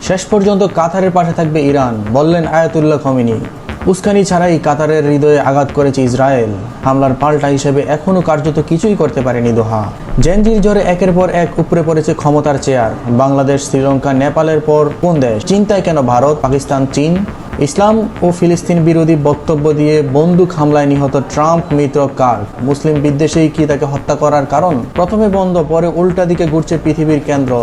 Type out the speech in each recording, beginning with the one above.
শেষ পর্যন্ত কাতারের পাশে থাকবে ইরান, বললেন আয়াতুল্লাহ খমেনি। উস্কানি ছাড়াই কাতারের হৃদয়ে আঘাত করেছে ইসরায়েল। হামলার পাল্টা হিসেবে এখনও কার্যত কিছুই করতে পারেনি দোহা। জেনজির জোরে একের পর এক উপরে পড়েছে ক্ষমতার চেয়ার। বাংলাদেশ, শ্রীলঙ্কা, নেপালের পর কোন দেশ? চিন্তায় কেন ভারত, পাকিস্তান, চীন? ইসলাম ও ফিলিস্তিন বিরোধী বক্তব্য দিয়ে বন্দুক হামলায় নিহত ট্রাম্প মিত্র কার? মুসলিম বিদ্বেষেই কি তাকে হত্যা করার কারণ? প্রথমে বন্ধ, পরে উল্টা দিকে ঘুরছে পৃথিবীর কেন্দ্র।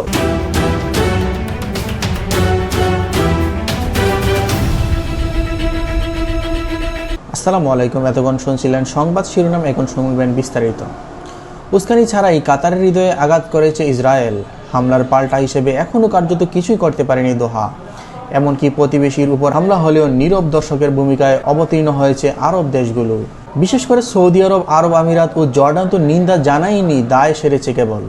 আসসালামু আলাইকুম। এতক্ষণ শুনছিলেন সংবাদ শিরোনাম, এখন শুনবেন বিস্তারিত। উস্কানি ছাড়াই কাতারের হৃদয়ে আঘাত করেছে ইসরায়েল। হামলার পাল্টা হিসেবে এখনও কার্যত কিছুই করতে পারেনি দোহা। এমনকি প্রতিবেশীর উপর হামলা হলেও নীরব দর্শকের ভূমিকায় অবতীর্ণ হয়েছে আরব দেশগুলো। বিশেষ করে সৌদি আরব, আরব আমিরাত ও জর্ডান তো নিন্দা জানায়নি, দায় সেরেছে কেবল।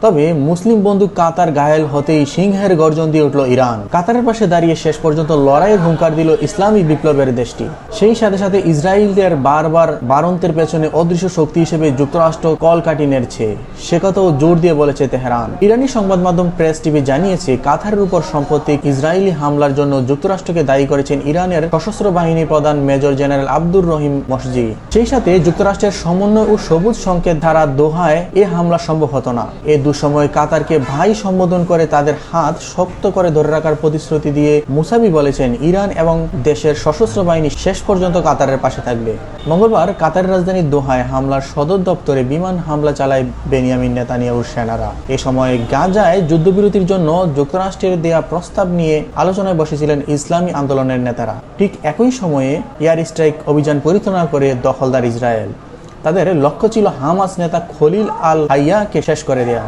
তবে মুসলিম বন্ধু কাতার ঘায়েল হতেই সিংহের গর্জন দিয়ে উঠল ইরান। কাতারের পাশে দাঁড়িয়ে শেষ পর্যন্ত লড়াইয়ের হুঙ্কার দিল ইসলামী বিপ্লবের দেশটি। সেই সাথে সাথে ইসরায়েলদের বারবার বারন্তের পেছনে অদৃশ্য শক্তি হিসেবে যুক্তরাষ্ট্র কলকাঠি নেড়েছে, সে কথাও জোর দিয়ে বলেছে তেহরান। ইরানি সংবাদ মাধ্যম প্রেস টিভি জানিয়েছে, কাতারের উপর সাম্প্রতিক ইসরায়েলি হামলার জন্য যুক্তরাষ্ট্রকে দায়ী করেছেন ইরানের সশস্ত্র বাহিনী প্রধান মেজর জেনারেল আব্দুর রহিম মসজি। সেই সাথে যুক্তরাষ্ট্রের সমন্বয় ও সবুজ সংকেত ধারা দোহায় এ হামলা সম্ভব হতো না। দুসময় কাতারকে ভাই সম্বোধন করে তাদের হাত শক্ত করে ধরে রাখার প্রতিশ্রুতি দিয়ে মুসাবি বলেছেন, ইরান এবং দেশের সশস্ত্র বাহিনী শেষ পর্যন্ত কাতারের পাশে থাকবে। মঙ্গলবার কাতারের রাজধানী দোহায় হামলার সদর দপ্তরে বিমান হামলা চালায় বেনিয়ামিন নেতানিয়াহুর সেনারা। এ সময় গাজায় যুদ্ধবিরতির জন্য যুক্তরাষ্ট্রের দেয়া প্রস্তাব নিয়ে আলোচনায় বসেছিলেন ইসলামী আন্দোলনের নেতারা। ঠিক একই সময়ে এয়ার স্ট্রাইক অভিযান পরিচালনা করে দখলদার ইসরায়েল। তাদের লক্ষ্য ছিল হামাস নেতা খলিল আল হাইয়াকে শেষ করে দেওয়া।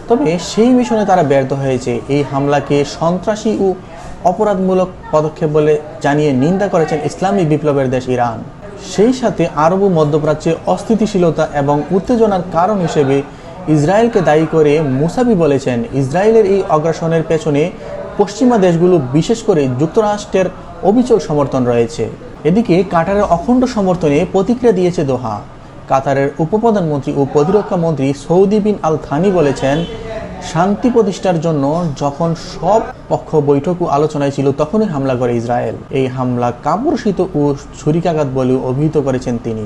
তবে সেই মিশনে তারা ব্যর্থ হয়েছে। এই হামলাকে সন্ত্রাসী ও অপরাধমূলক পদক্ষেপ বলে জানিয়ে নিন্দা করেছেন ইসলামী বিপ্লবের দেশ ইরান। সেই সাথে আরব ও মধ্যপ্রাচ্যে অস্থিতিশীলতা এবং উত্তেজনার কারণ হিসেবে ইসরায়েলকে দায়ী করে মুসাবি বলেছেন, ইসরায়েলের এই অগ্রাসনের পেছনে পশ্চিমা দেশগুলো, বিশেষ করে যুক্তরাষ্ট্রের অবিচল সমর্থন রয়েছে। এদিকে কাতারের অখণ্ড সমর্থনে প্রতিক্রিয়া দিয়েছে দোহা। কাতারের উপপ্রধানমন্ত্রী ও প্রতিরক্ষা মন্ত্রী সৌদি বিন আল থানি বলেছেন, শান্তি প্রতিষ্ঠার জন্য যখন সব পক্ষ বৈঠক ও আলোচনায় ছিল তখনই হামলা করে ইসরায়েল। এই হামলা কাপুরুষিত ও ছুরিকাঘাত বলে অভিহিত করেছেন তিনি।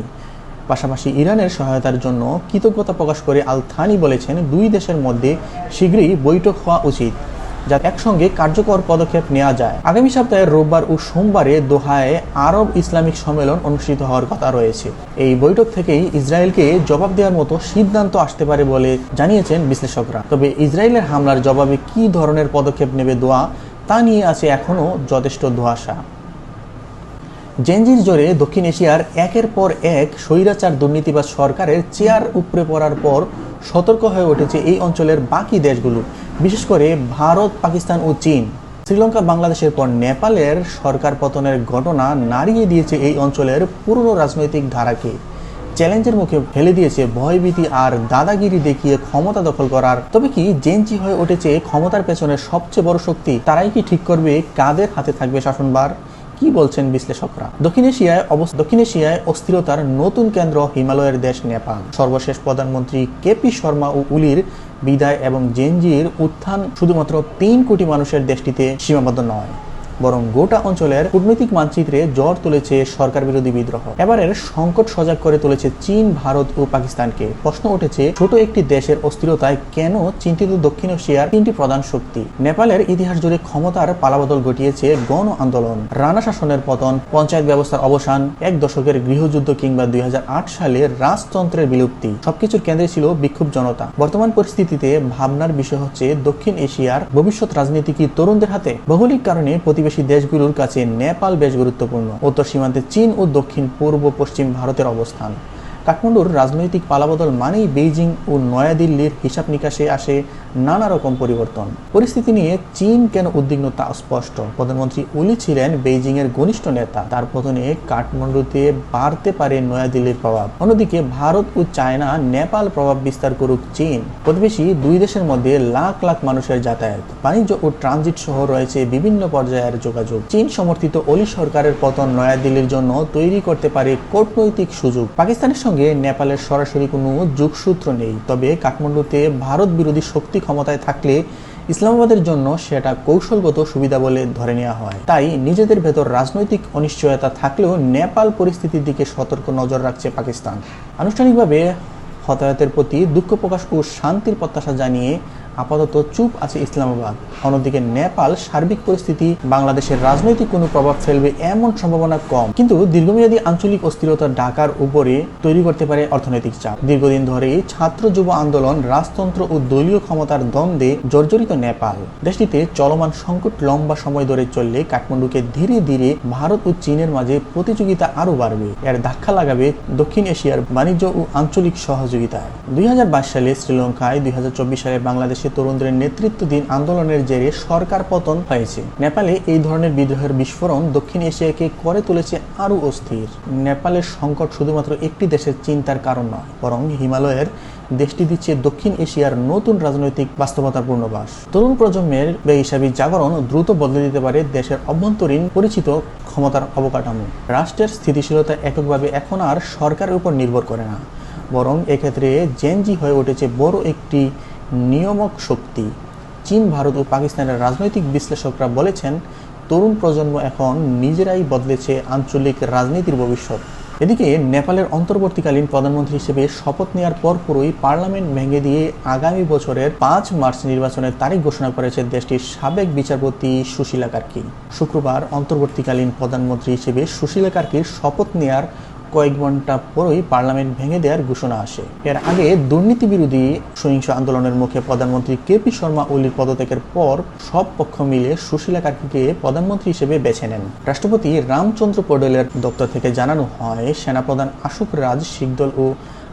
পাশাপাশি ইরানের সহায়তার জন্য কৃতজ্ঞতা প্রকাশ করে আল থানি বলেছেন, দুই দেশের মধ্যে শীঘ্রই বৈঠক হওয়া উচিত, যা একসঙ্গে কার্যকর পদক্ষেপ নেওয়া যায়। আগামী সপ্তাহের রোববার ও সোমবারে দোহায় আরব ইসলামিক সম্মেলন অনুষ্ঠিত হওয়ার কথা রয়েছে। এই বৈঠক থেকেই ইসরায়েলকে জবাব দেওয়ার মতো সিদ্ধান্ত আসতে পারে বলে জানিয়েছেন বিশ্লেষকরা। তবে ইসরায়েলের হামলার জবাবে কী ধরনের পদক্ষেপ নেবে দোহা, তা নিয়ে আছে এখনও যথেষ্ট ধোঁয়াশা। জেনজির জোরে দক্ষিণ এশিয়ার একের পর এক স্বৈরাচার দুর্নীতিবাজ সরকারের চেয়ার উপড়ে পড়ার পর সতর্ক হয়ে উঠেছে এই অঞ্চলের বাকি দেশগুলো, বিশেষ করে ভারত, পাকিস্তান ও চীন। শ্রীলঙ্কা, বাংলাদেশের পর নেপালের সরকার পতনের ঘটনা নাড়িয়ে দিয়েছে এই অঞ্চলের পুরনো রাজনৈতিক ধারাকে। চ্যালেঞ্জের মুখে ফেলে দিয়েছে ভয়ভীতি আর দাদাগিরি দেখিয়ে ক্ষমতা দখল করার। তবে কি জেনজি হয়ে উঠেছে ক্ষমতার পেছনের সবচেয়ে বড় শক্তি? তারাই কি ঠিক করবে কাদের হাতে থাকবে শাসনভার? কি বলছেন বিশ্লেষকরা? দক্ষিণ এশিয়ায় অস্থিরতার নতুন কেন্দ্র হিমালয়ের দেশ নেপাল। সর্বশেষ প্রধানমন্ত্রী কেপি শর্মা ও ওলির বিদায় এবং জেনজির উত্থান শুধুমাত্র 3 কোটি মানুষের দেশটিতে সীমাবদ্ধ নয়, বরং গোটা অঞ্চলের কূটনৈতিক মানচিত্রে জ্বর তুলেছে সরকার বিরোধী বিদ্রোহ। এবারের সংকট সজাগ করে তুলেছে চীন, ভারত ও পাকিস্তানকে। প্রশ্ন উঠেছে, ছোট একটি দেশের অস্থিরতায় কেন চিন্তিত দক্ষিণ এশিয়ার 3টি প্রধান শক্তি? নেপালের ইতিহাস জুড়ে ক্ষমতার পালাবদল ঘটিয়েছে গণ আন্দোলন, রানা শাসনের পতন, পঞ্চায়েত ব্যবস্থার অবসান, 1 দশকের গৃহযুদ্ধ কিংবা 2008 সালে রাজতন্ত্রের বিলুপ্তি। সবকিছুর কেন্দ্রে ছিল বিক্ষুব্ধ জনতা। বর্তমান পরিস্থিতিতে ভাবনার বিষয় হচ্ছে, দক্ষিণ এশিয়ার ভবিষ্যৎ রাজনীতি কি তরুণদের হাতে? ভৌগোলিক কারণে প্রতিবেশী দেশগুলোর কাছে নেপাল বেশ গুরুত্বপূর্ণ। উত্তর সীমান্তে চীন ও দক্ষিণ পূর্ব পশ্চিম ভারতের অবস্থান। কাঠমান্ডুর রাজনৈতিক পালাবদল মানেই বেইজিং ও নয়াদিল্লির হিসাব নিকাশে আসে নানা রকম পরিবর্তন। পরিস্থিতি নিয়ে চীন কেন উদ্বিগ্ন তা স্পষ্ট। প্রধানমন্ত্রী ওলি ছিলেন বেইজিং এর ঘনিষ্ঠ নেতা, তার পতনে কাঠমান্ডুতে বাড়তে পারে নয়াদিল্লির প্রভাব। অন্যদিকে ভারত ও চায়না নেপাল প্রভাব বিস্তার করুক চীন। প্রতিবেশী দুই দেশের মধ্যে লাখ লাখ মানুষের যাতায়াত, বাণিজ্য ও ট্রানজিট সহ রয়েছে বিভিন্ন পর্যায়ের যোগাযোগ। চীন সমর্থিত ওলি সরকারের পতন নয়াদিল্লির জন্য তৈরি করতে পারে কূটনৈতিক সুযোগ। পাকিস্তানের সঙ্গে নেপালের সরাসরি কোনো যোগসূত্র নেই, তবে কাঠমান্ডুতে ভারত বিরোধী শক্তি ক্ষমতায় থাকলে ইসলামাবাদের জন্য সেটা কৌশলগত সুবিধা বলে ধরে নেওয়া হয়। তাই নিজেদের ভেতর রাজনৈতিক অনিশ্চয়তা থাকলেও নেপাল পরিস্থিতির দিকে সতর্ক নজর রাখছে পাকিস্তান। আনুষ্ঠানিকভাবে হতাহতের প্রতি দুঃখ প্রকাশ ও শান্তির প্রত্যাশা জানিয়ে আপাতত চুপ আছে ইসলামাবাদ। অন্যদিকে নেপাল সার্বিক পরিস্থিতি বাংলাদেশের রাজনৈতিক কোনো প্রভাব ফেলবে এমন সম্ভাবনা কম, কিন্তু দীর্ঘমেয়াদী আঞ্চলিক অস্থিরতা ঢাকার উপরে তৈরি করতে পারে অর্থনৈতিক চাপ। দীর্ঘদিন ধরেই ছাত্র যুব আন্দোলন, রাজতন্ত্র ও দলীয় ক্ষমতার দ্বন্দ্বে জর্জরিত নেপাল। দেশটিতে চলমান সংকট লম্বা সময় ধরে চললে কাঠমান্ডুকে ধীরে ধীরে ভারত ও চীনের মাঝে প্রতিযোগিতা আরও বাড়বে। এর ধাক্কা লাগাবে দক্ষিণ এশিয়ার বাণিজ্য ও আঞ্চলিক সহযোগিতায়। 2022 সালে শ্রীলঙ্কায়, 2024 সালে বাংলাদেশে তরুণদের নেতৃত্বাধীন আন্দোলনের জেরে সরকার পতন হয়েছে। নেপালে এই ধরনের বিদ্রোহের বিস্ফোরণ দক্ষিণ এশিয়াকে করে তুলেছে আরও অস্থির। নেপালের সংকট শুধুমাত্র একটি দেশের চিন্তার কারণ নয়, বরং হিমালয়ের দেশটি দিচ্ছে দক্ষিণ এশিয়ার নতুন রাজনৈতিক বাস্তবতার পূর্ণবাস। তরুণ প্রজন্মের বেহিসাবি জাগরণ দ্রুত বদলে দিতে পারে দেশের অভ্যন্তরীণ পরিচিত ক্ষমতার অবকাঠামো। রাষ্ট্রের স্থিতিশীলতা এককভাবে এখন আর সরকারের উপর নির্ভর করে না, বরং এক্ষেত্রে জেনজি হয়ে উঠেছে বড় একটি নিয়ামক শক্তি। চীন, ভারত ও পাকিস্তানের রাজনৈতিক বিশ্লেষকরা বলেছেন, তরুণ প্রজন্ম এখন নিজেরাই বদলেছে আঞ্চলিক রাজনীতির ভবিষ্যৎ। এদিকে নেপালের অন্তর্বর্তীকালীন প্রধানমন্ত্রী হিসেবে শপথ নেওয়ার পরপরই পার্লামেন্ট ভেঙে দিয়ে আগামী বছরের 5 মার্চ নির্বাচনের তারিখ ঘোষণা করেছে দেশটির সাবেক বিচারপতি সুশীলা কার্কি। শুক্রবার অন্তর্বর্তীকালীন প্রধানমন্ত্রী হিসেবে সুশীলা কার্কির শপথ নেওয়ার কয়েক ঘন্টা পরই পার্লামেন্ট ভেঙে দেওয়ার ঘোষণা আসে। এর আগে দুর্নীতি বিরোধী সহিংস আন্দোলনের মুখে প্রধানমন্ত্রী কেপি শর্মা ওলির পদত্যাগের পর সব পক্ষ মিলে সুশীলা কার্কিকে প্রধানমন্ত্রী হিসেবে বেছে নেন। রাষ্ট্রপতি রামচন্দ্র পৌডেলের দপ্তর থেকে জানানো হয়, সেনাপ্রধান অশোক রাজ, শিখ দল ও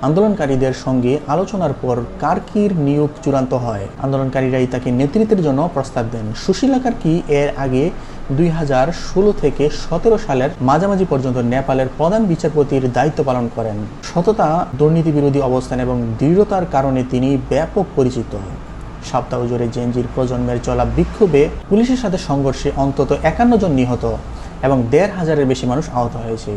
আন্দোলনকারীদের সঙ্গে আলোচনার পর কার্কির নিয়োগ চূড়ান্ত হয়। আন্দোলনকারীরাই তাকে নেতৃত্বের জন্য প্রস্তাব দেন। সুশীলা কার্কি এর আগে 2016 থেকে 17 সালের মাঝামাঝি পর্যন্ত নেপালের প্রধান বিচারপতির দায়িত্ব পালন করেন। সততা, দুর্নীতি বিরোধী অবস্থান এবং দৃঢ়তার কারণে তিনি ব্যাপক পরিচিত। সপ্তাহ জুড়ে জেনজির প্রজন্মের চলা বিক্ষোভে পুলিশের সাথে সংঘর্ষে অন্তত 51 জন নিহত এবং 1,500-এর বেশি মানুষ আহত হয়েছে।